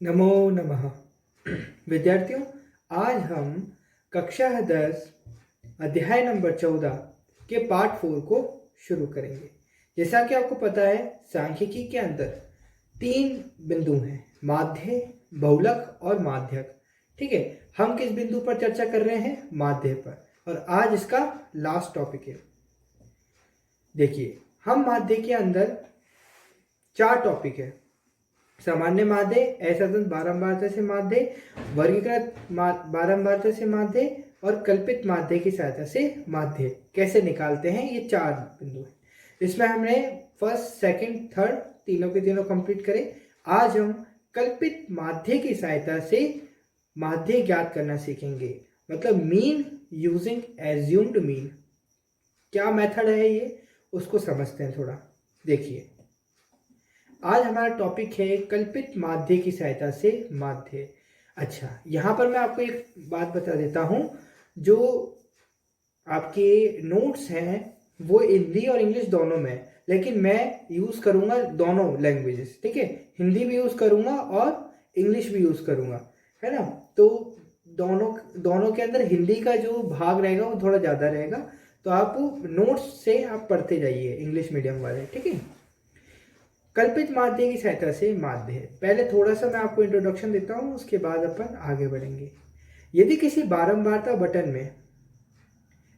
नमो नमः। विद्यार्थियों, आज हम कक्षा 10 अध्याय नंबर 14 के पार्ट 4 को शुरू करेंगे। जैसा कि आपको पता है, सांख्यिकी के अंदर 3 बिंदु हैं, माध्य, बहुलक और माध्यक। ठीक है, हम किस बिंदु पर चर्चा कर रहे हैं? माध्य पर। और आज इसका लास्ट टॉपिक है। देखिए, हम माध्य के अंदर 4 टॉपिक है: सामान्य माध्य, असतत बारंबारता से माध्य, वर्गीकृत बारंबारता से माध्य और कल्पित माध्य की सहायता से माध्य कैसे निकालते हैं। ये 4 बिंदु हैं। इसमें हमने फर्स्ट, सेकंड, थर्ड तीनों के तीनों कंप्लीट करें। आज हम कल्पित माध्य की सहायता से माध्य ज्ञात करना सीखेंगे, मतलब मीन यूजिंग एज्यूम्ड मीन। क्या मेथड है ये, उसको समझते हैं थोड़ा। देखिए, आज हमारा टॉपिक है कल्पित माध्य की सहायता से माध्य। अच्छा, यहाँ पर मैं आपको एक बात बता देता हूँ। जो आपके नोट्स हैं वो हिंदी और इंग्लिश दोनों में, लेकिन मैं यूज़ करूँगा दोनों लैंग्वेजेस। ठीक है, हिंदी भी यूज़ करूँगा और इंग्लिश भी यूज़ करूँगा, है ना। तो दोनों के अंदर हिंदी का जो भाग रहेगा वो थोड़ा ज़्यादा रहेगा। तो आप नोट्स से आप पढ़ते जाइए, इंग्लिश मीडियम वाले। ठीक है, कल्पित माध्य की सहायता से माध्य। पहले थोड़ा सा मैं आपको इंट्रोडक्शन देता हूँ, उसके बाद अपन आगे बढ़ेंगे। यदि किसी बारंबारता बटन में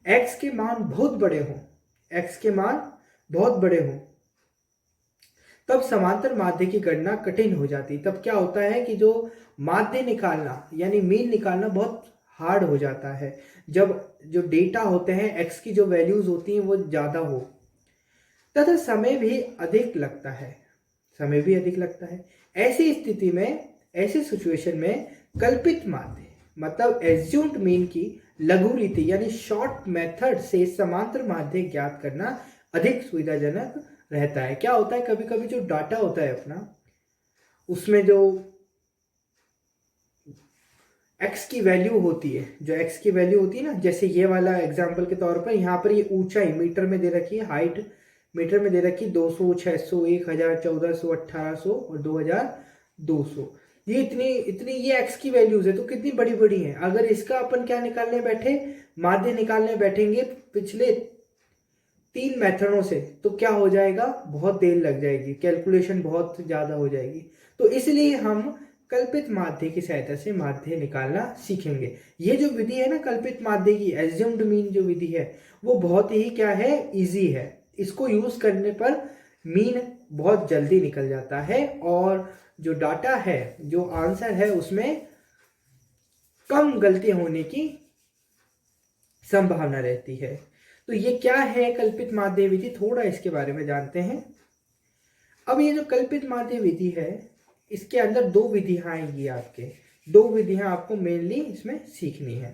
x के मान बहुत बड़े हों, x के मान बहुत बड़े हों, तब समांतर माध्य की गणना कठिन हो जाती। तब क्या होता है कि जो माध्य निकालना यानी मीन निकालना बहुत हार्ड हो जाता है, जब जो डेटा होते हैं x की जो वैल्यूज होती हैं वो ज़्यादा हो, तथा समय भी अधिक लगता है। ऐसी स्थिति में, ऐसी सिचुएशन में कल्पित माध्य मतलब एज्यूम्ड मीन की लघु रीति यानी शॉर्ट मेथड से समांतर माध्य ज्ञात करना अधिक सुविधाजनक रहता है। क्या होता है, कभी कभी जो डाटा होता है अपना, उसमें जो x की वैल्यू होती है, ना, जैसे ये वाला एग्जाम्पल के तौर पर यहाँ पर ये ऊंचाई मीटर में दे रखी है, हाइट मीटर में दे रखी 200, 600, 1000, 1400, 1800 और 2200। ये इतनी ये x की वैल्यूज है, तो कितनी बड़ी बड़ी है। अगर इसका अपन क्या निकालने बैठे, माध्य निकालने बैठेंगे पिछले 3 मेथडों से, तो क्या हो जाएगा, बहुत देर लग जाएगी, कैलकुलेशन बहुत ज़्यादा हो जाएगी। तो इसलिए हम कल्पित माध्य की सहायता से माध्य निकालना सीखेंगे। ये जो विधि है ना कल्पित माध्य की, एज्यूम्ड मीन जो विधि है, वो बहुत ही क्या है, इजी है। इसको यूज करने पर मीन बहुत जल्दी निकल जाता है और जो डाटा है, जो आंसर है, उसमें कम गलती होने की संभावना रहती है। तो ये क्या है कल्पित माध्य विधि, थोड़ा इसके बारे में जानते हैं। अब ये जो कल्पित माध्य विधि है, इसके अंदर 2 विधियां आएंगी आपके। 2 विधियां आपको मेनली इसमें सीखनी है।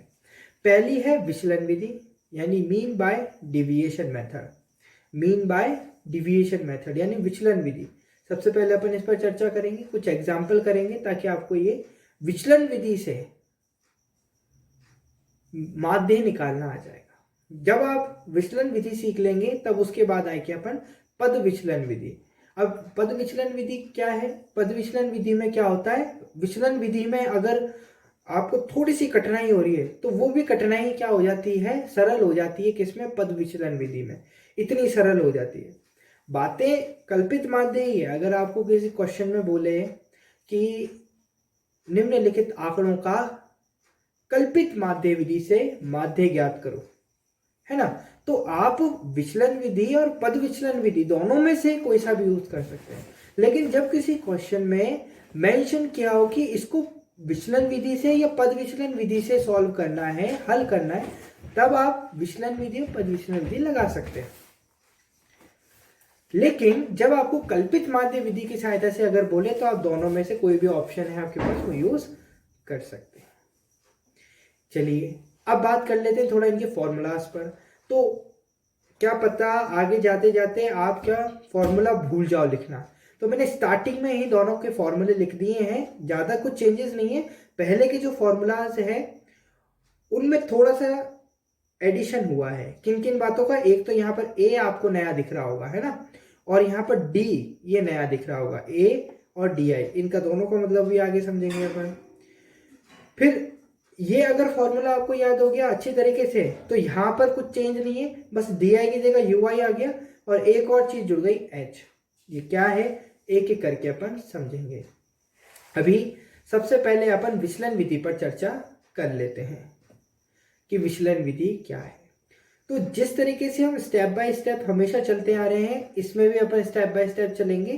पहली है विचलन विधि यानी मीन बाय डिविएशन मेथड यानी विचलन विधि। सबसे पहले अपन इस पर चर्चा करेंगे, कुछ एग्जाम्पल करेंगे ताकि आपको ये विचलन विधि से माध्य निकालना आ जाएगा। जब आप विचलन विधि सीख लेंगे तब उसके बाद आएगी अपन पद विचलन विधि। अब पद विचलन विधि क्या है? पद विचलन विधि में क्या होता है, विचलन विधि में अगर आपको थोड़ी सी कठिनाई हो रही है तो वो भी कठिनाई क्या हो जाती है, सरल हो जाती है। किसमें? पद विचलन विधि में इतनी सरल हो जाती है। बातें कल्पित माध्य ही है। अगर आपको किसी क्वेश्चन में बोले कि निम्नलिखित आंकड़ों का कल्पित माध्य विधि से माध्य ज्ञात करो, है ना, तो आप विचलन विधि और पद विचलन विधि दोनों में से कोई सा भी यूज कर सकते हैं। लेकिन जब किसी क्वेश्चन में मेंशन किया हो कि इसको विचलन विधि से या पद विचलन विधि से सॉल्व करना है, हल करना है, तब आप विचलन विधि और पद विचलन विधि लगा सकते हैं। लेकिन जब आपको कल्पित माध्य विधि की सहायता से अगर बोले तो आप दोनों में से कोई भी ऑप्शन है आपके पास, वो यूज कर सकते हैं। चलिए अब बात कर लेते हैं थोड़ा इनके फॉर्मूलाज पर। तो क्या पता आगे जाते जाते आप क्या फॉर्मूला भूल जाओ लिखना, तो मैंने स्टार्टिंग में ही दोनों के फॉर्मूले लिख दिए हैं। ज़्यादा कुछ चेंजेस नहीं है। पहले के जो फॉर्मूलाज है उनमें थोड़ा सा एडिशन हुआ है। किन किन बातों का? एक तो यहाँ पर ए आपको नया दिख रहा होगा, है ना, और यहाँ पर डी ये नया दिख रहा होगा। ए और डी आई, इनका दोनों का मतलब भी आगे समझेंगे अपन। फिर ये अगर फॉर्मूला आपको याद हो गया अच्छी तरीके से, तो यहाँ पर कुछ चेंज नहीं है, बस डी आई की जगह यू आई आ गया और एक और चीज जुड़ गई एच। ये क्या है, एक एक करके अपन समझेंगे। अभी सबसे पहले अपन विचलन विधि पर चर्चा कर लेते हैं कि विचलन विधि क्या है। तो जिस तरीके से हम स्टेप बाय स्टेप हमेशा चलते आ रहे हैं, इसमें भी अपन स्टेप बाय स्टेप चलेंगे।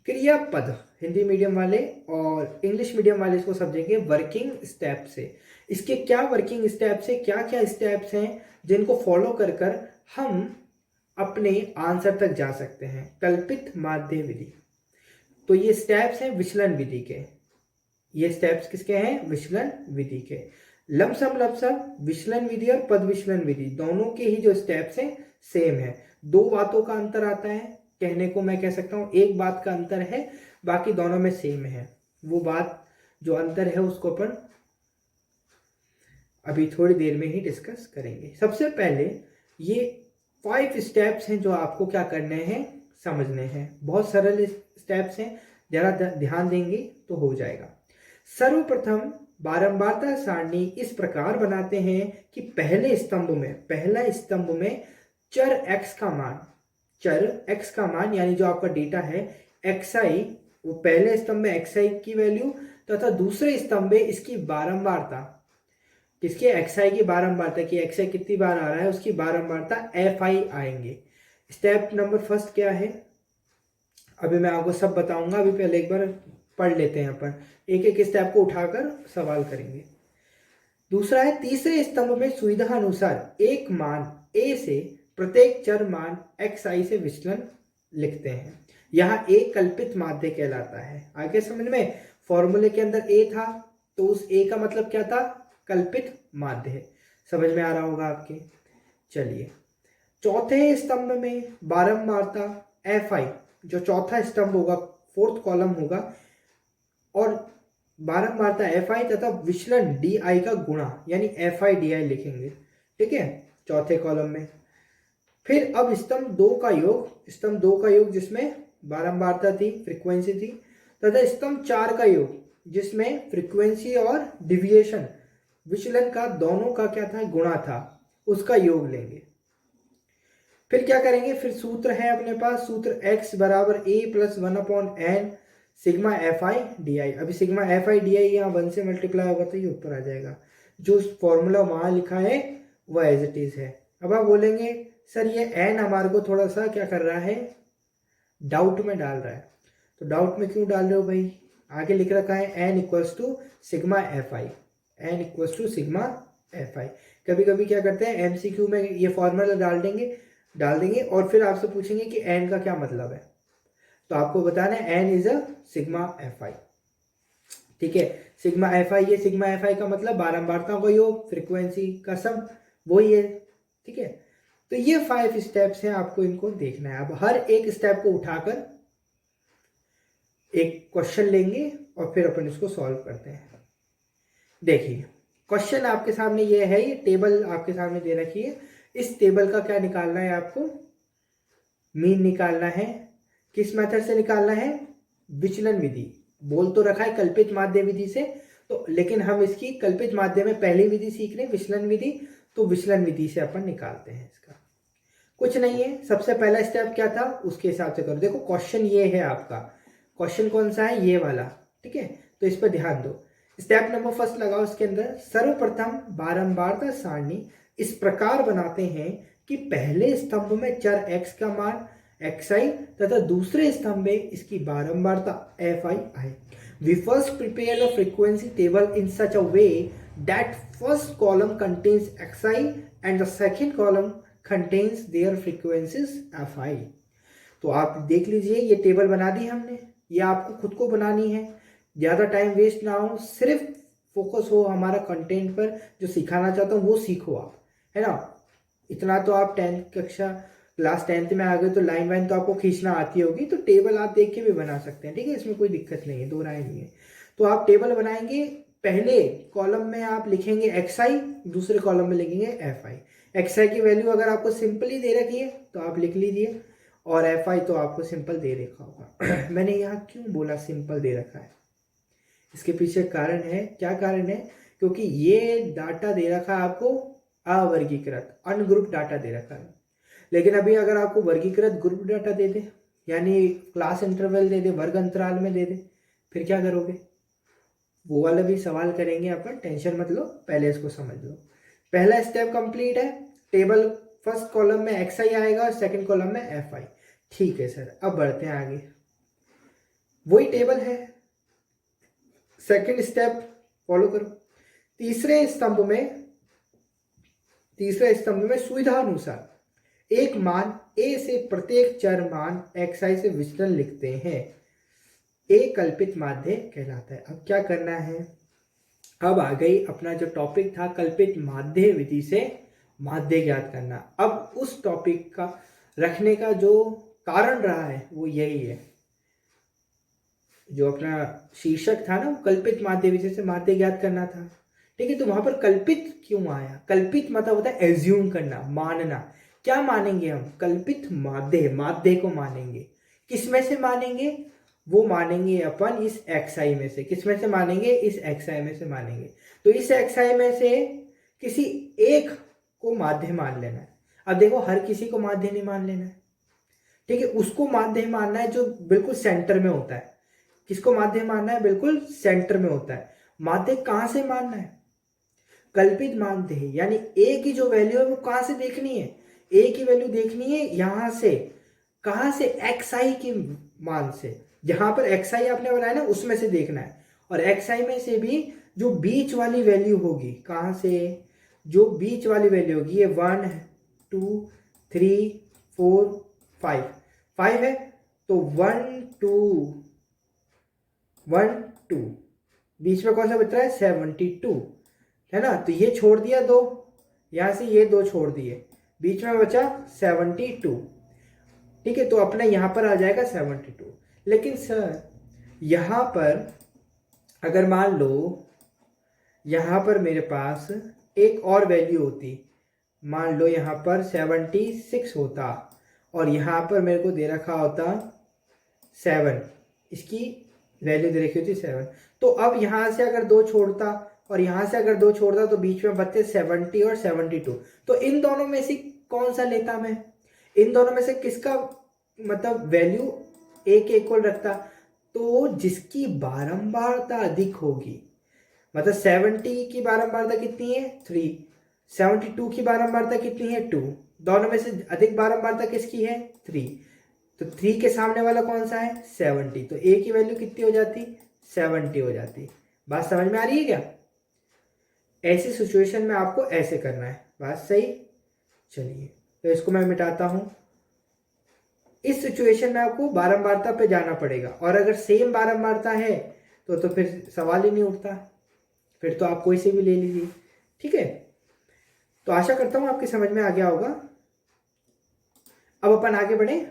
क्रियापद हिंदी मीडियम वाले और इंग्लिश मीडियम वाले इसको समझेंगे वर्किंग स्टेप से। इसके क्या वर्किंग स्टेप्स है, क्या क्या स्टेप्स हैं जिनको फॉलो कर कर हम अपने आंसर तक जा सकते हैं। कल्पित माध्य विधि, तो ये स्टेप्स हैं विचलन विधि के। ये स्टेप्स किसके हैं, विचलन विधि के। लमसम लमसम विचलन विधि और पद विचलन विधि दोनों के ही जो स्टेप्स हैं सेम है। दो बातों का अंतर आता है, कहने को मैं कह सकता हूं एक बात का अंतर है, बाकी दोनों में सेम है। वो बात जो अंतर है उसको अपन अभी थोड़ी देर में ही डिस्कस करेंगे। सबसे पहले ये 5 स्टेप्स हैं जो आपको क्या करने हैं, समझने हैं। बहुत सरल स्टेप्स हैं, जरा ध्यान देंगे तो हो जाएगा। सर्वप्रथम बारंबारता सारणी इस प्रकार बनाते हैं कि पहला स्तंभ में चर x का मान यानी जो आपका डेटा है xi, वो पहले स्तंभ में xi की वैल्यू तथा दूसरे स्तंभ में इसकी बारंबारता, किसके xi की बारंबारता की xi कितनी बार आ रहा है उसकी बारंबारता fi आएंगे। स्टेप नंबर फर्स्ट क्या है, अभी मैं आपको सब बताऊंगा, अभी पहले एक बार पढ़ लेते हैं अपन, एक एक स्टेप को उठाकर सवाल करेंगे। दूसरा है तीसरे स्तंभ में सुविधा अनुसार एक मान a से प्रत्येक चर मान xi से विचलन लिखते हैं। यहाँ a कल्पित माध्य कहलाता है। आगे समझ में, फॉर्मूले के अंदर a था तो उस a का मतलब क्या था, कल्पित माध्य। समझ में आ रहा होगा आपके। चलिए, चौथे स्तंभ में बारंबारता fi, जो चौथा स्तंभ होगा, फोर्थ कॉलम होगा, और बारंबारता fi तथा विचलन di का गुणा यानी fi di लिखेंगे, ठीक है, चौथे कॉलम में। फिर अब स्तंभ दो का योग जिसमें बारंबारता थी, फ्रीक्वेंसी थी, तथा स्तंभ 4 का योग जिसमें फ्रीक्वेंसी और डिविएशन विचलन का दोनों का क्या था, गुणा था, उसका योग लेंगे। फिर क्या करेंगे, फिर सूत्र है अपने पास, सूत्र x बराबर a plus 1/n sigma fi di। अभी सिग्मा fi di यहाँ 1 से मल्टीप्लाई होगा तो ये ऊपर आ जाएगा। जो फॉर्मूला वहां लिखा है वह एज इट इज है। अब आप बोलेंगे सर ये n हमारे को थोड़ा सा क्या कर रहा है, डाउट में डाल रहा है। तो डाउट में क्यों डाल रहे हो भाई, आगे लिख रखा है n equals to sigma fi। कभी कभी क्या करते हैं MCQ में ये फॉर्मूला डाल देंगे और फिर आपसे पूछेंगे कि n का क्या मतलब है, तो आपको बताना है n is a sigma fi, ठीक है। सिग्मा fi, ये सिग्मा fi का मतलब बारंबारताओं का योग, फ्रीक्वेंसी का सम, वही है, ठीक है। तो ये 5 स्टेप्स हैं, आपको इनको देखना है। अब हर एक स्टेप को उठाकर एक क्वेश्चन लेंगे और फिर अपन इसको सॉल्व करते हैं। देखिए क्वेश्चन आपके सामने ये है, ये टेबल आपके सामने दे रखी है। इस टेबल का क्या निकालना है, आपको मीन निकालना है। किस मेथड से निकालना है, विचलन विधि। बोल तो रखा है कल्पित माध्य विधि से, तो लेकिन हम इसकी कल्पित माध्य में पहली विधि सीख रहे हैं, विचलन विधि, तो विचलन विधि से अपन निकालते हैं। इसका कुछ नहीं है, सबसे पहला स्टेप क्या था उसके हिसाब से करो। देखो क्वेश्चन ये है आपका, क्वेश्चन कौन सा है, ये वाला, ठीक है, तो इस पर ध्यान दो। स्टेप नंबर फर्स्ट लगाओ, इसके अंदर सर्वप्रथम बारंबारता सारणी इस प्रकार बनाते हैं कि पहले स्तंभ में चर x का मान xi तथा दूसरे स्तंभ में इसकी बारंबारता fi आए। We first prepare the frequency table in such a way that first column contains xi and the second column contains their frequencies fi। तो आप देख लीजिए, ये टेबल बना दी हमने, ये आपको खुद को बनानी है, ज़्यादा टाइम वेस्ट ना हो, सिर्फ फोकस हो हमारा कंटेंट पर, जो सिखाना चाहता हूँ वो सीखो आप, है ना। इतना तो आप 10th कक्षा क्लास 10th में आ गए तो लाइन वाइन तो आपको खींचना आती होगी, तो टेबल आप देख के भी बना सकते हैं, ठीक है, इसमें कोई दिक्कत नहीं है, दो राय नहीं है। तो आप टेबल बनाएंगे, पहले कॉलम में आप लिखेंगे xi, दूसरे कॉलम में लिखेंगे fi। xi की वैल्यू अगर आपको सिंपली दे रखी है तो आप लिख लीजिए, और एफ आई तो आपको सिंपल दे रखा होगा। मैंने यहाँ क्यों बोला सिंपल दे रखा है, इसके पीछे कारण है। क्या कारण है? क्योंकि ये डाटा दे रखा है आपको अवर्गीकृत अनग्रुप डाटा दे रखा है। लेकिन अभी अगर आपको वर्गीकृत ग्रुप डाटा दे दे, यानी क्लास इंटरवल दे दे, वर्ग अंतराल में दे दे, फिर क्या करोगे? वो वाला भी सवाल करेंगे अपन, टेंशन मत लो, पहले इसको समझ लो। पहला स्टेप कंप्लीट है, टेबल फर्स्ट कॉलम में एक्स आई आएगा और सेकंड कॉलम में एफ आई। ठीक है सर, अब बढ़ते हैं आगे। वही टेबल है, सेकंड स्टेप फॉलो करो। तीसरे स्तंभ में सुविधा अनुसार एक मान a से प्रत्येक चर मान xi से विचलन लिखते हैं। a कल्पित माध्य कहलाता है। अब क्या करना है? अब आ गई अपना जो टॉपिक था कल्पित माध्य विधि से माध्य ज्ञात करना। अब उस टॉपिक का रखने का जो कारण रहा है वो यही है, जो अपना शीर्षक था ना, कल्पित माध्य विधि से माध्य ज्ञात करना था। ठीक है, तो वहां पर कल्पित क्यों आया? कल्पित मतलब होता है एज्यूम करना, मानना। क्या मानेंगे हम? कल्पित माध्य को मानेंगे। किस में से मानेंगे? वो मानेंगे अपन इस xi में से। किस में से मानेंगे? इस xi में से मानेंगे। तो इस xi में से किसी एक को माध्य मान लेना है। अब देखो, हर किसी को माध्य नहीं मान लेना है, ठीक है, उसको माध्य मानना है जो बिल्कुल सेंटर में होता है। किसको माध्य मानना है? बिल्कुल सेंटर में होता है। माध्य कहां से मानना है? कल्पित माध्य है, यानी a की जो वैल्यू है वो कहां से देखनी है? a की वैल्यू देखनी है यहां से। कहां से? xi के मान से। जहां पर xi आपने बनाया ना उसमें से देखना है। और xi में से भी जो बीच वाली वैल्यू होगी, कहां से? जो बीच वाली वैल्यू होगी, ये 1 2 3 4 5 है, तो 1 2 बीच में कौन सा बच रहा है? 72 है ना। तो ये छोड़ दिया 2, यहां से ये 2 छोड़ दिए, बीच में बचा 72। ठीक है, तो अपना यहां पर आ जाएगा 72। लेकिन सर यहां पर अगर मान लो यहां पर मेरे पास एक और वैल्यू होती, मान लो यहां पर 76 होता और यहां पर मेरे को दे रखा होता 7, इसकी वैल्यू दे रखी होती 7। तो अब यहां से अगर 2 छोड़ता और यहां से अगर 2 छोड़ता तो बीच में बचते 70 और 72। तो इन दोनों में से कौन सा लेता मैं? इन दोनों में से किसका मतलब वैल्यू एक इक्वल रखता? तो जिसकी बारंबारता अधिक होगी, मतलब 70 की बारंबारता कितनी है? 3। 72 की बारंबारता कितनी है? 2। दोनों में से अधिक बारंबारता किसकी है? 3। तो 3 के सामने वाला कौन सा है? 70। तो a की वैल्यू कितनी हो जाती? 70 हो जाती। बात समझ में आ रही है क्या? ऐसी सिचुएशन में आपको ऐसे करना है। बात सही? चलिए, तो इसको मैं मिटाता हूं। इस सिचुएशन में आपको बारंबारता पे जाना पड़ेगा, और अगर सेम बारंबारता है तो फिर सवाल ही नहीं उठता, फिर तो आप कोई से भी ले लीजिए। ठीक है, तो आशा करता हूं आपकी समझ में आ गया होगा। अब अपन आगे बढ़े।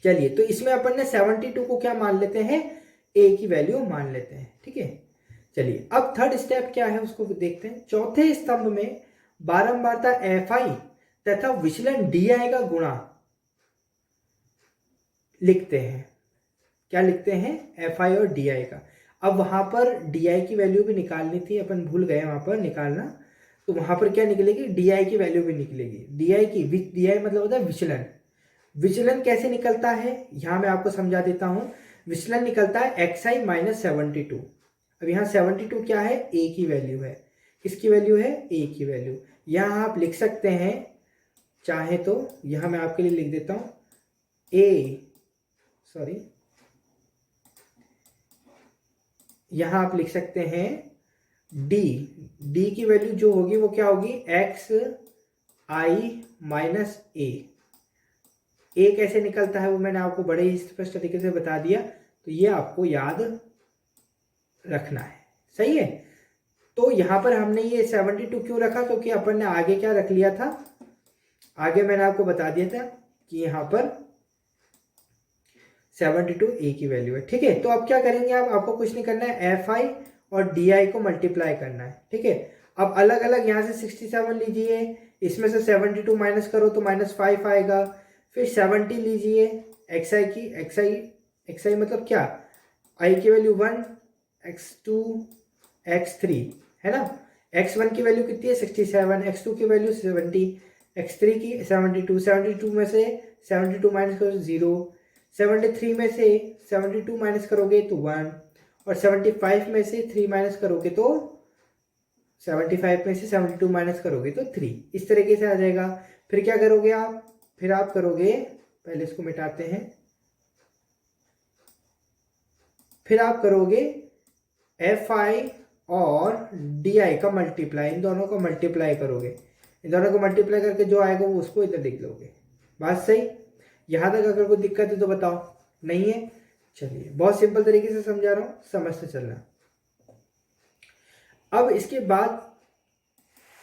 चलिए, तो इसमें अपन ने 72 को क्या मान लेते हैं? a की वैल्यू मान लेते हैं। ठीक है, चलिए अब थर्ड स्टेप क्या है उसको देखते हैं। चौथे स्तंभ में बारंबारता fi तथा विचलन di का गुणा लिखते हैं। क्या लिखते हैं? fi और di का। अब वहां पर di की वैल्यू भी निकालनी थी, अपन भूल गए वहां पर निकालना। तो वहां पर क्या निकलेगी? di की वैल्यू भी निकलेगी। di मतलब होता है विचलन। विचलन कैसे निकलता है यहां मैं आपको समझा देता हूं। विचलन निकलता है xi माइनस 72। अब यहाँ 72 क्या है? a की वैल्यू है। किसकी वैल्यू है? a की वैल्यू। यहां आप लिख सकते हैं चाहे तो, यहां मैं आपके लिए लिख देता हूं यहां आप लिख सकते हैं d की वैल्यू जो होगी वो क्या होगी? xi minus a। कैसे निकलता है वो मैंने आपको बड़े ही स्पष्ट तरीके से बता दिया, तो ये आपको याद रखना है। सही है, तो यहां पर हमने ये 72 क्यों रखा? क्योंकि अपन ने आगे क्या रख लिया था? आगे मैंने आपको बता दिया था कि यहां पर 72 a की वैल्यू है। ठीक है, तो अब क्या करेंगे? अब आपको कुछ नहीं करना है, fi और di को मल्टीप्लाई करना है। ठीक है, अब अलग अलग यहां से 67 लीजिए, इसमें से 72 माइनस करो तो -5 आएगा, फिर 70 लीजिए xi की, xi मतलब क्या, i की वैल्यू 1, x2, x3 है ना। x1 की वैल्यू कितनी है 67, x2 की वैल्यू 70, x3 की 72, 72 में से 72 माइनस करो 0, 73 में से 72 माइनस करोगे तो 1, और 75 में से 3 माइनस करोगे तो 75 में से 72 माइनस करोगे तो 3, इस तरीके से आ जाएगा। फिर क्या करोगे आप, फिर आप करोगे, पहले इसको मिटाते हैं, फिर आप करोगे fi और di का मल्टीप्लाई, इन दोनों को मल्टीप्लाई करोगे, इन दोनों को मल्टीप्लाई करके जो आएगा वो उसको इधर लिख लोगे। बात सही, यहां तक अगर कोई दिक्कत है तो बताओ, नहीं है, चलिए बहुत सिंपल तरीके से समझा रहा हूं, समझते चलना। अब इसके बाद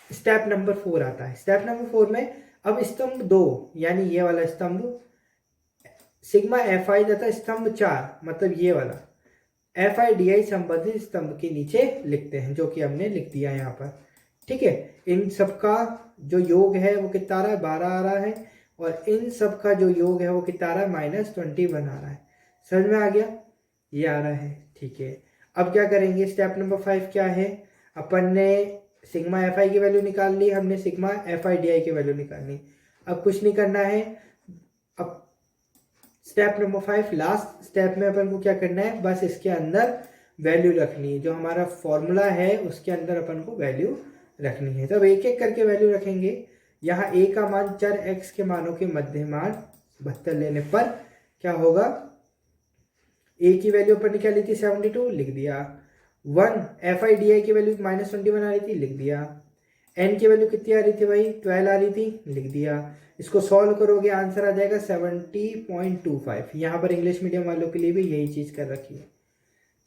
स्टेप नंबर 4 आता है। स्टेप नंबर 4 में अब स्तंभ 2 यानी ये वाला स्तंभ सिग्मा fi तथा स्तंभ 4 मतलब ये वाला fi संबंधित स्तंभ के नीचे लिखते हैं, जो कि हमने लिख दिया यहाँ पर। ठीक है, इन सबका जो योग है वो कितना आ रहा है, 12 आ रहा है, और इन सब का जो योग है वो कितना आ रहा है, -21 आ रहा है। समझ में आ गया, ये आ रहा है। ठीक है, अब क्या करेंगे, स्टेप नंबर 5 क्या है, अपन ने सिग्मा fi की वैल्यू निकाल ली, हमने सिग्मा fi di की वैल्यू निकालनी। अब कुछ नहीं करना है, अब स्टेप नंबर 5 लास्ट स्टेप में अपन को क्या करना है, बस इसके अंदर वैल्यू रखनी है, जो हमारा फॉर्मूला है उसके अंदर अपन को वैल्यू रखनी है। तब एक एक करके वैल्यू रखेंगे। यहाँ a का मान चर x के मानों के मध्यमान 72 लेने पर क्या होगा, a की वैल्यू अपन ने क्या ली थी 72, लिख दिया। 1 fi di की वैल्यू -21 आ रही थी, लिख दिया। n की वैल्यू कितनी आ रही थी भाई, 12 आ रही थी, लिख दिया। इसको सॉल्व करोगे आंसर आ जाएगा 70.25। यहाँ पर इंग्लिश मीडियम वालों के लिए भी यही चीज़ कर रखी है।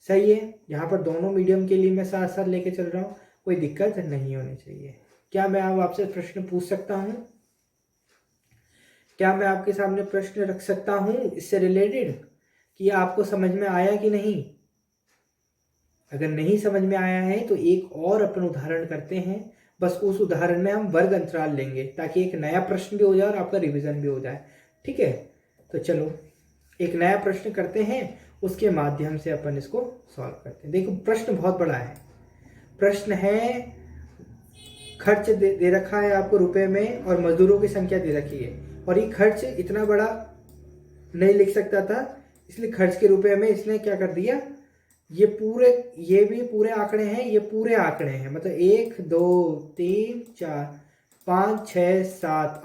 सही है, यहाँ पर दोनों मीडियम के लिए मैं साथ साथ लेके चल रहा हूँ, कोई दिक्कत नहीं होनी चाहिए। क्या मैं अब आपसे प्रश्न पूछ सकता हूँ, क्या मैं आपके सामने प्रश्न रख सकता हूँ इससे रिलेटेड, कि आपको समझ में आया कि नहीं? अगर नहीं समझ में आया है तो एक और अपन उदाहरण करते हैं, बस उस उदाहरण में हम वर्ग अंतराल लेंगे ताकि एक नया प्रश्न भी हो जाए और आपका रिवीजन भी हो जाए। ठीक है, तो चलो एक नया प्रश्न करते हैं, उसके माध्यम से अपन इसको सॉल्व करते हैं। देखो प्रश्न बहुत बड़ा है, प्रश्न है खर्च दे रखा है आपको रुपए में और मजदूरों की संख्या दे रखी है, और ये खर्च इतना बड़ा नहीं लिख सकता था, इसलिए खर्च के रुपए में इसने क्या कर दिया, ये भी पूरे आंकड़े हैं, ये पूरे आंकड़े हैं, मतलब 1 2 3 4 5 6 7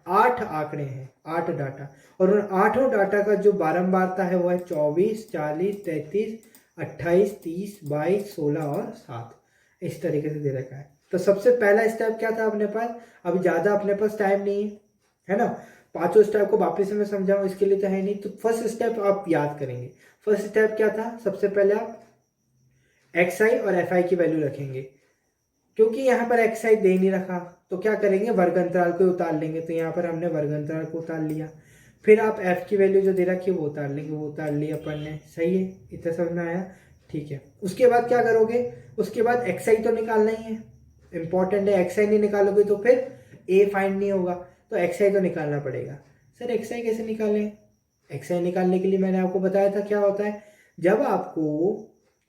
8 आंकड़े हैं, 8 डाटा, और उन 8 डाटा का जो बारंबारता है वो है 24 40 33 28 30 22 16 और 7, इस तरीके से दे रखा है। तो सबसे पहला स्टेप क्या था अपने पास, अब ज़्यादा अपने पास टाइम नहीं है ना, पांचों स्टेप को वापस से मैं समझाऊं इसके लिए तो है नहीं, तो फर्स्ट स्टेप आप याद करेंगे। फर्स्ट स्टेप क्या था, सबसे पहले आप xi और fi की वैल्यू रखेंगे, क्योंकि यहाँ पर xi दे नहीं रखा तो क्या करेंगे, वर्ग अंतराल को उतार लेंगे, तो यहाँ पर हमने वर्ग अंतराल को उतार लिया। फिर आप f की वैल्यू जो दे रखी है वो उतार लेंगे, वो उतार लिया अपन ने। सही है, इतना समझ में आया? ठीक है, उसके बाद क्या करोगे, उसके बाद xi तो निकालना ही है, इंपॉर्टेंट है, xi नहीं निकालोगे तो फिर a फाइंड नहीं होगा, तो xi तो निकालना पड़ेगा। सर xi कैसे निकालें, xi निकालने के लिए मैंने आपको बताया था क्या होता है, जब आपको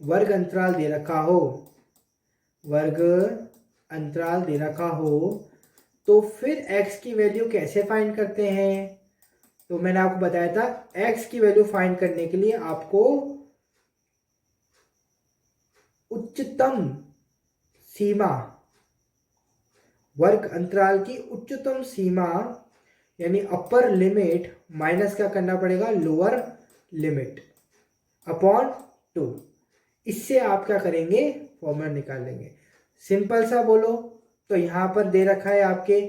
वर्ग अंतराल दे रखा हो, वर्ग अंतराल दे रखा हो, तो फिर x की वैल्यू कैसे फाइंड करते हैं, तो मैंने आपको बताया था x की वैल्यू फाइंड करने के लिए आपको उच्चतम सीमा, वर्ग अंतराल की उच्चतम सीमा यानी अपर लिमिट माइनस क्या करना पड़ेगा, लोअर लिमिट अपॉन 2। इससे आप क्या करेंगे, फॉर्मूला निकाल लेंगे। सिंपल सा बोलो तो यहाँ पर दे रखा है आपके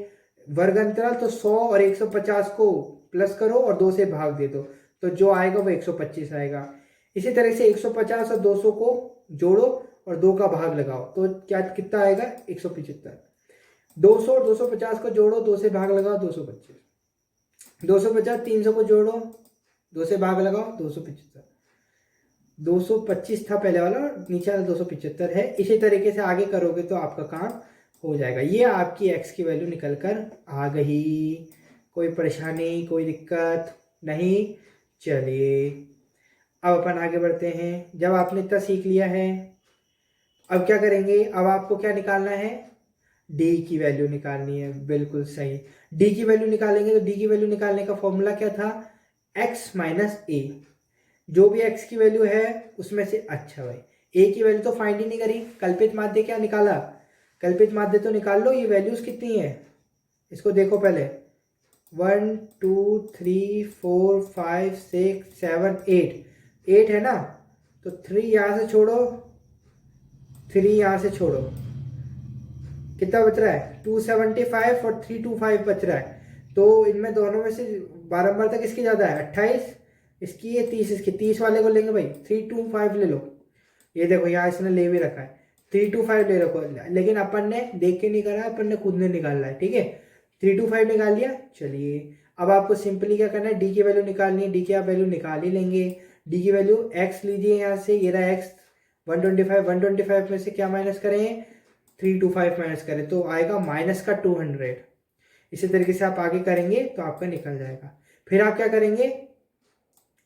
वर्ग अंतराल, तो 100 और 150 को प्लस करो और 2 से भाग दे दो, तो जो आएगा वो 125 आएगा। इसी तरह से 150 और 200 को जोड़ो और 2 का भाग लगाओ, तो क्या कितना आएगा, 175। 200 और 250 को जोड़ो, 2 से भाग लगाओ, 225। 250 300 को जोड़ो, 2 से भाग लगाओ, 275। 225 था पहले वाला, नीचे वाला 275 है। इसी तरीके से आगे करोगे तो आपका काम हो जाएगा। ये आपकी x की वैल्यू निकल कर आ गई। कोई परेशानी, कोई दिक्कत नहीं? चलिए अब अपन आगे बढ़ते हैं। जब आपने इतना सीख लिया है, अब क्या करेंगे? अब आपको क्या निकालना है? डी की वैल्यू निकालनी है। बिल्कुल सही, डी की वैल्यू निकालेंगे। तो डी की वैल्यू निकालने का फॉर्मूला क्या था? एक्स माइनस ए। जो भी एक्स की वैल्यू है उसमें से, अच्छा भाई ए की वैल्यू तो फाइंड ही नहीं करी, कल्पित माध्य क्या निकाला? कल्पित माध्य तो निकाल लो। ये वैल्यूज कितनी है इसको देखो पहले। 1 2 3 4 5 6 7 8 8 है ना? तो 3 यहां से छोड़ो, 3 यहां से छोड़ो, कितना बच रहा है? 275 और 325 बच रहा है। तो इनमें दोनों में से बारंबार तक इसकी ज्यादा है, 28 इसकी, ये 30 इसकी। 30 वाले को लेंगे भाई, 325 ले लो। ये देखो यहाँ इसने ले भी रखा है, 325 ले रखो। लेकिन अपन ने देख के नहीं करा, अपन ने खुद ने निकालना है, ठीक है। 325 निकाल लिया। चलिए अब आपको सिंपली क्या करना है? डी की वैल्यू निकालनी है। डी की आप वैल्यू निकाल ही लेंगे। डी की वैल्यू एक्स लीजिए यहाँ से, ये रहा एक्स 125। 125 में से क्या माइनस करें? 325 माइनस करें तो आएगा माइनस का 200। इसी तरीके से आप आगे करेंगे तो आपका निकल जाएगा। फिर आप क्या करेंगे?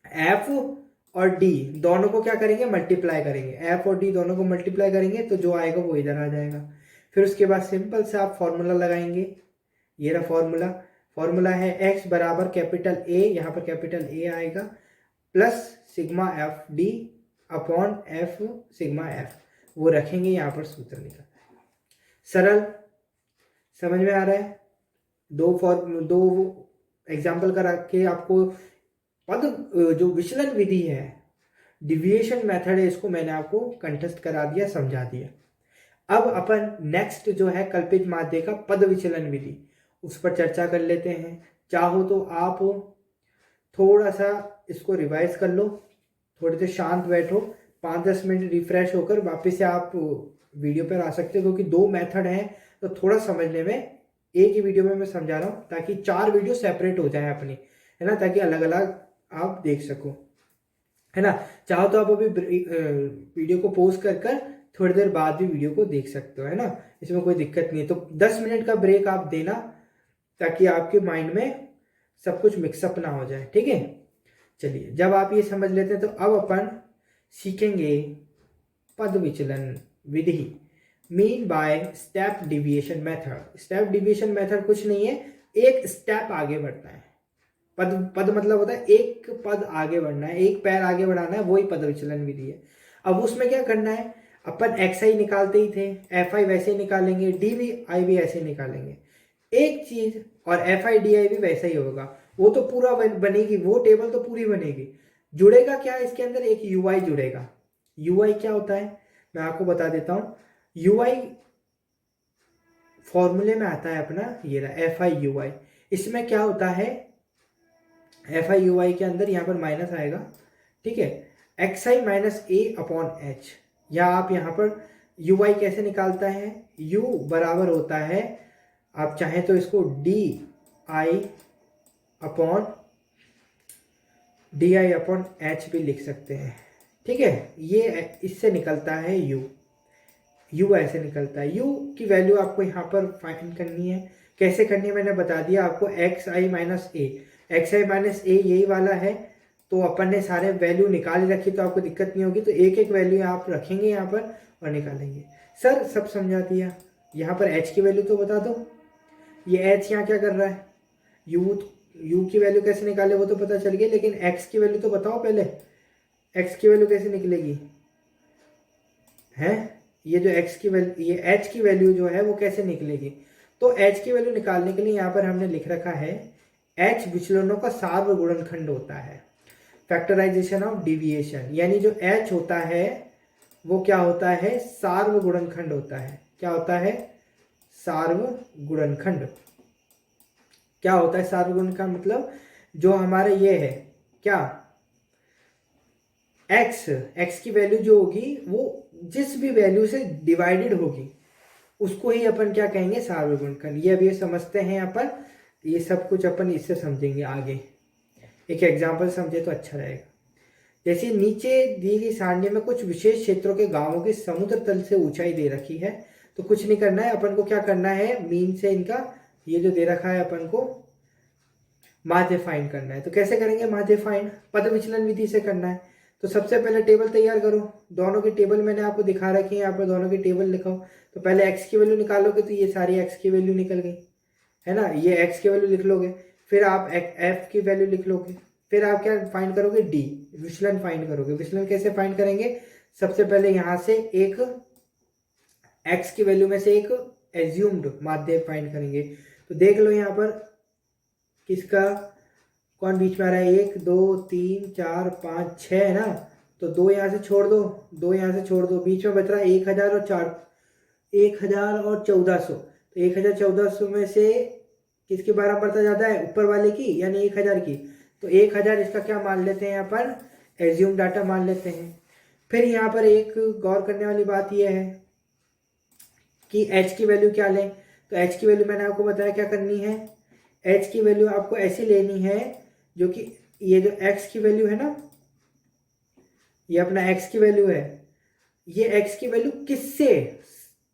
एफ और डी दोनों को क्या करेंगे? मल्टीप्लाई करेंगे। एफ और डी दोनों को मल्टीप्लाई करेंगे तो जो आएगा वो इधर आ जाएगा। फिर उसके बाद सिंपल से आप फॉर्मूला लगाएंगे। ये रहा फॉर्मूला। फॉर्मूला है एक्स बराबर कैपिटल ए, यहाँ पर कैपिटल ए आएगा, plus sigma F D upon F sigma F, वो रखेंगे यहाँ पर सूत्र निकल। सरल, समझ में आ रहा है? दो एग्जाम्पल करा के आपको पद जो विचलन विधि है, डिविएशन मेथड है, इसको मैंने आपको कंठस्थ करा दिया, समझा दिया। अब अपन नेक्स्ट जो है कल्पित माध्य का पद विचलन विधि, उस पर चर्चा कर लेते हैं। चाहो तो आप थोड़ा सा इसको रिवाइज कर लो, थोड़े से शांत बैठो, 5-10 मिनट रिफ्रेश होकर वापस से आप वीडियो पर आ सकते हो, क्योंकि 2 मेथड हैं तो थोड़ा समझने में, एक ही वीडियो में मैं समझा रहा हूँ ताकि 4 वीडियो सेपरेट हो जाए अपनी, है ना, ताकि अलग अलग आप देख सको, है ना। चाहो तो आप अभी वीडियो को पॉज कर थोड़ी देर बाद भी वीडियो को देख सकते हो, है ना, इसमें कोई दिक्कत नहीं है। तो 10 मिनट का ब्रेक आप देना ताकि आपके माइंड में सब कुछ मिक्सअप ना हो जाए, ठीक है। चलिए जब आप ये समझ लेते हैं तो अब अपन सीखेंगे पद विचलन विधि, mean by step deviation method. Step deviation method कुछ नहीं है, एक स्टेप आगे बढ़ना है। पद मतलब होता है एक पद आगे बढ़ना है, एक पैर आगे बढ़ाना है, वही पद विचलन विधि है। अब उसमें क्या करना है? अपन एक्स आई निकालते ही थे, एफ आई वैसे ही निकालेंगे, डी वी आई भी ऐसे ही निकालेंगे। एक चीज, और एफ आई डी आई भी वैसा ही होगा, वो तो पूरा बनेगी, वो टेबल तो पूरी बनेगी। जुड़ेगा क्या इसके अंदर? एक यू आई जुड़ेगा। यू आई क्या होता है मैं आपको बता देता हूँ। यू आई फॉर्मूले में आता है अपना, ये रहा एफ आई यू आई। इसमें क्या होता है? एफ आई यू आई के अंदर यहाँ पर माइनस आएगा, ठीक है, एक्स आई माइनस ए अपॉन एच, या आप यहाँ पर यू आई कैसे निकालता है? यू बराबर होता है, आप चाहें तो इसको डी आई अपॉन एच भी लिख सकते हैं, ठीक है। ये इससे निकलता है यू ऐसे निकलता है। यू की वैल्यू आपको यहाँ पर फाइंड करनी है। कैसे करनी है मैंने बता दिया आपको, एक्स आई माइनस ए, एक्स आई माइनस ए यही वाला है, तो अपन ने सारे वैल्यू निकाल रखी, तो आपको दिक्कत नहीं होगी। तो एक एक वैल्यू आप रखेंगे यहाँ पर और निकालेंगे। सर सब समझा दिया, यहाँ पर एच की वैल्यू तो बता दो। ये एच यहाँ क्या कर रहा है? यू की वैल्यू कैसे निकाले वो तो पता चल गया, लेकिन एक्स की वैल्यू तो बताओ पहले, एक्स की वैल्यू कैसे निकलेगी? है ये जो एक्स की वैल्यू, ये एच की वैल्यू जो है वो कैसे निकलेगी? तो एच की वैल्यू निकालने के लिए यहाँ पर हमने लिख रखा है, एच विचलनों का सार्वगुणनखंड होता है, फैक्टराइजेशन ऑफ डिविएशन, यानी जो एच होता है वो क्या होता है? सार्वगुणनखंड होता है। क्या होता है? सार्वगुणनखंड। क्या होता है सार्वगुणनखंड? मतलब जो हमारा ये है क्या, एक्स की वैल्यू जो होगी वो जिस भी वैल्यू से डिवाइडेड होगी उसको ही अपन क्या कहेंगे? सार्वगुणनखंड। ये अभी समझते हैं अपन, ये सब कुछ अपन इससे समझेंगे आगे, एक एग्जाम्पल समझे तो अच्छा रहेगा। जैसे नीचे दी गई सारणी में कुछ विशेष क्षेत्रों के गांवों की समुद्र तल से ऊंचाई दे रखी है, तो कुछ नहीं करना है अपन को, क्या करना है? मीन से इनका ये जो दे रखा है अपन को माध्य फाइंड करना है। तो कैसे करेंगे माध्य फाइंड? पद विचलन विधि से करना है। तो सबसे पहले टेबल तैयार करो। दोनों की टेबल मैंने आपको दिखा रखी है, यहाँ पर दोनों की टेबल लिखाओ। तो पहले x की वैल्यू निकालोगे तो ये सारी x की वैल्यू निकल गई है ना, ये x की वैल्यू लिख लोगे। फिर आप f की वैल्यू लिख लोगे। फिर आप क्या फाइंड करोगे? d, विचलन फाइंड करोगे। विचलन कैसे फाइंड करेंगे? सबसे पहले यहाँ से एक x की वैल्यू में से एक एज्यूम्ड माध्य फाइंड करेंगे। तो देख लो यहाँ पर किसका कौन बीच में आ रहा है? 1 2 3 4 5 6 है ना, तो 2 यहाँ से छोड़ दो, 2 यहाँ से छोड़ दो, बीच में बच रहा है 1000 और 1400। तो 1400 में से किसकी बारंबारता ज़्यादा है? ऊपर वाले की, यानी 1000 की। तो 1000 इसका क्या मान लेते हैं यहाँ पर? एज्यूम डाटा मान लेते हैं। फिर यहाँ पर एक गौर करने वाली बात यह है कि h की वैल्यू क्या लें। तो h की वैल्यू मैंने आपको बताया क्या करनी है। h की वैल्यू आपको ऐसी लेनी है जो कि ये जो x की वैल्यू है ना, ये अपना x की वैल्यू है, ये x की वैल्यू किससे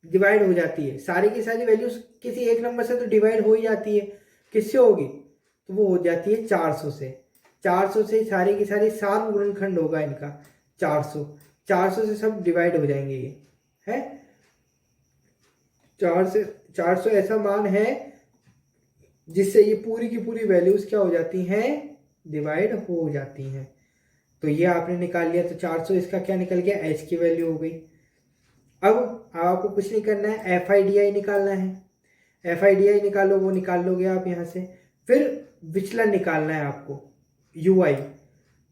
डिवाइड हो जाती है? सारी की सारी वैल्यूज किसी एक नंबर से तो डिवाइड हो ही जाती है। किससे होगी? तो वो हो जाती है 400 से। 400 से सारी की सारी सात गुणनखंड होगा इनका 400। 400 से सब डिवाइड हो जाएंगे ये है। 400 ऐसा मान है जिससे ये पूरी की पूरी वैल्यूज क्या हो जाती हैं? डिवाइड हो जाती हैं। तो ये आपने निकाल लिया। तो 400 इसका क्या निकल गया? h की वैल्यू हो गई। अब आपको कुछ नहीं करना है, FIDI निकालना है। FIDI निकालो, वो निकाल लोगे आप यहाँ से। फिर विचलन निकालना है आपको, UI,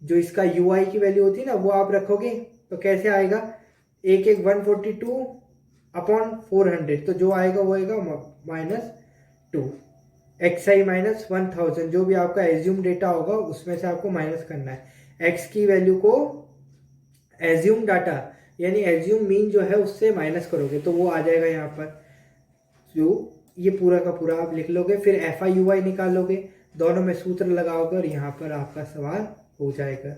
जो इसका UI की वैल्यू होती है ना, वो आप रखोगे। तो कैसे आएगा? 142/400, तो जो आएगा वो आएगा -2। xi -1000, जो भी आपका एज्यूम डेटा होगा उसमें से आपको माइनस करना है। x की वैल्यू को एज्यूम डाटा यानी एज्यूम मीन जो है उससे माइनस करोगे तो वो आ जाएगा यहाँ पर। जो ये पूरा का पूरा आप लिख लोगे। फिर FIUI निकालोगे, दोनों में सूत्र लगाओगे और यहाँ पर आपका सवाल हो जाएगा।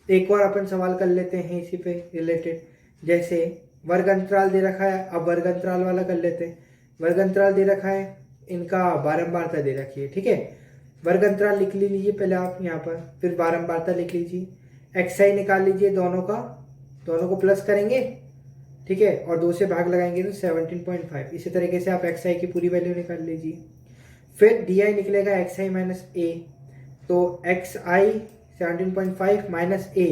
एक और अपन सवाल कर लेते हैं इसी पे रिलेटेड। जैसे वर्ग अंतराल दे रखा है, अब वर्ग अंतराल वाला कर लेते हैं। वर्ग अंतराल दे रखा है, इनका बारंबारता दे रखी है, ठीक है। वर्ग अंतराल लिख लीजिए पहले आप यहाँ पर, फिर बारंबारता लिख लीजिए। xi निकाल लीजिए, दोनों को प्लस करेंगे, ठीक है, और 2 से भाग लगाएंगे तो 17.5। इसी तरीके से आप xi की पूरी वैल्यू निकाल लीजिए। फिर di निकलेगा xi - a, तो xi 17.5 माइनस a,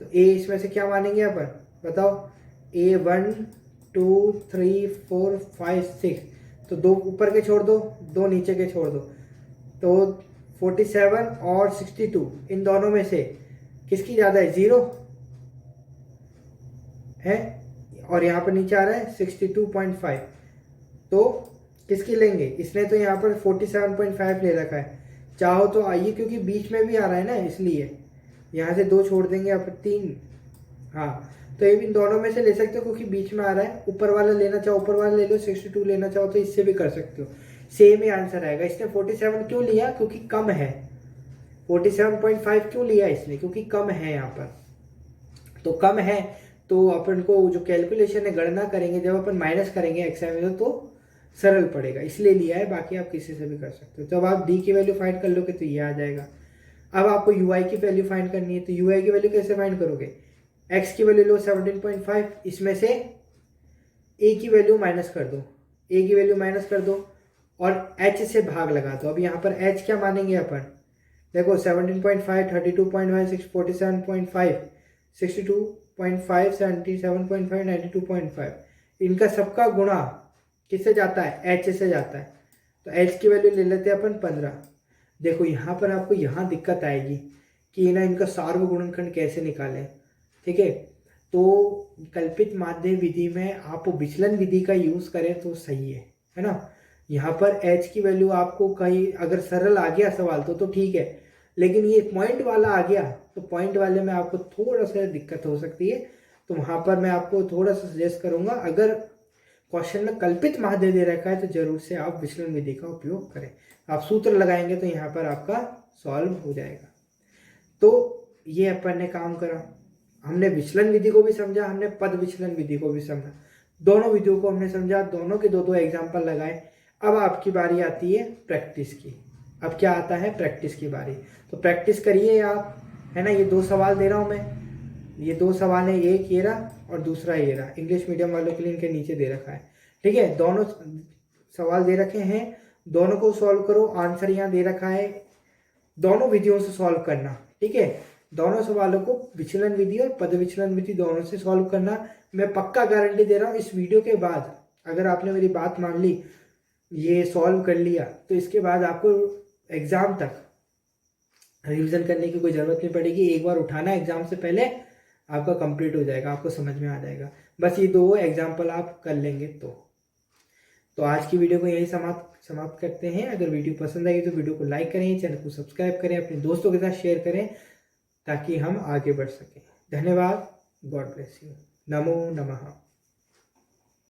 तो a इसमें से क्या मानेंगे यहाँ पर बताओ? a 1 2 3 4 5 6, तो 2 ऊपर के छोड़ दो, 2 नीचे के छोड़ दो। तो 47 और 62 इन दोनों में से किसकी ज़्यादा है? 0 है, और यहाँ पर नीचे आ रहा है 62.5, तो किसकी लेंगे? इसने तो यहाँ पर 47.5 ले रखा है। चाहो तो आइए, क्योंकि बीच में भी आ रहा है ना, इसलिए यहाँ से 2 छोड़ देंगे, यहाँ पर 3। हाँ, तो ये इन दोनों में से ले सकते हो क्योंकि बीच में आ रहा है। ऊपर वाला लेना चाहो ऊपर वाला ले लो, 62 लेना चाहो तो इससे भी कर सकते हो, सेम ही आंसर आएगा। इसने 47 क्यों लिया? क्योंकि कम है। 47.5 क्यों लिया इसने? क्योंकि कम है यहाँ पर। तो कम है तो अपन को जो कैलकुलेशन है, गणना करेंगे, जब अपन माइनस करेंगे xi में तो सरल पड़ेगा, इसलिए लिया है। बाकी आप किसी से भी कर सकते हो। जब आप d की वैल्यू फाइंड कर लोगे तो ये आ जाएगा। अब आपको ui की वैल्यू फाइंड करनी है, तो ui की वैल्यू कैसे फाइंड करोगे? x की वैल्यू लो 17.5, इसमें से a की वैल्यू माइनस कर दो, a की वैल्यू माइनस कर दो और h से भाग लगा दो। अब यहाँ पर h क्या मानेंगे अपन? देखो 17.5 32.5 47.5 62.5 77.5 92.5, इनका सबका गुणा किससे जाता है? h से जाता है। तो h की वैल्यू ले लेते हैं अपन 15। देखो यहाँ पर आपको यहाँ दिक्कत आएगी कि ना इनका सार्वगुणनखंड कैसे निकालें, ठीक है। तो कल्पित माध्य विधि में आप विचलन विधि का यूज़ करें तो सही है ना। यहाँ पर h की वैल्यू आपको कहीं अगर सरल आ गया सवाल तो ठीक है, लेकिन ये पॉइंट वाला आ गया तो पॉइंट वाले में आपको थोड़ा सा दिक्कत हो सकती है। तो वहाँ पर मैं आपको थोड़ा सा सजेस्ट करूँगा, अगर क्वेश्चन में कल्पित माध्य दे रखा है तो जरूर से आप विचलन विधि का उपयोग करें। आप सूत्र लगाएंगे तो यहाँ पर आपका सॉल्व हो जाएगा। तो ये अपन ने काम करा, हमने विचलन विधि को भी समझा, हमने पद विचलन विधि को भी समझा, दोनों विधियों को हमने समझा, दोनों के 2-2 एग्जाम्पल लगाए। अब आपकी बारी आती है प्रैक्टिस की। अब क्या आता है प्रैक्टिस की बारी। तो प्रैक्टिस करिए आप, है ना। ये 2 सवाल दे रहा हूँ मैं, ये 2 सवाल है, एक ये रहा और दूसरा ये रहा। इंग्लिश मीडियम वालों के लिए इनके नीचे दे रखा है, ठीक है। दोनों सवाल दे रखे हैं, दोनों को सॉल्व करो। आंसर यहाँ दे रखा है, दोनों विधियों से सॉल्व करना, ठीक है। दोनों सवालों को विचलन विधि और पद विचलन विधि दोनों से सॉल्व करना। मैं पक्का गारंटी दे रहा हूँ, इस वीडियो के बाद अगर आपने मेरी बात मान ली, ये सॉल्व कर लिया, तो इसके बाद आपको एग्जाम तक रिवीजन करने की कोई ज़रूरत नहीं पड़ेगी। एक बार उठाना एग्जाम से पहले, आपका कंप्लीट हो जाएगा, आपको समझ में आ जाएगा। बस ये 2 एग्जाम्पल आप कर लेंगे तो आज की वीडियो को यही समाप्त करते हैं। अगर वीडियो पसंद आई तो वीडियो को लाइक करें, चैनल को सब्सक्राइब करें, अपने दोस्तों के साथ शेयर करें ताकि हम आगे बढ़ सकें। धन्यवाद। God bless you. नमो नमः।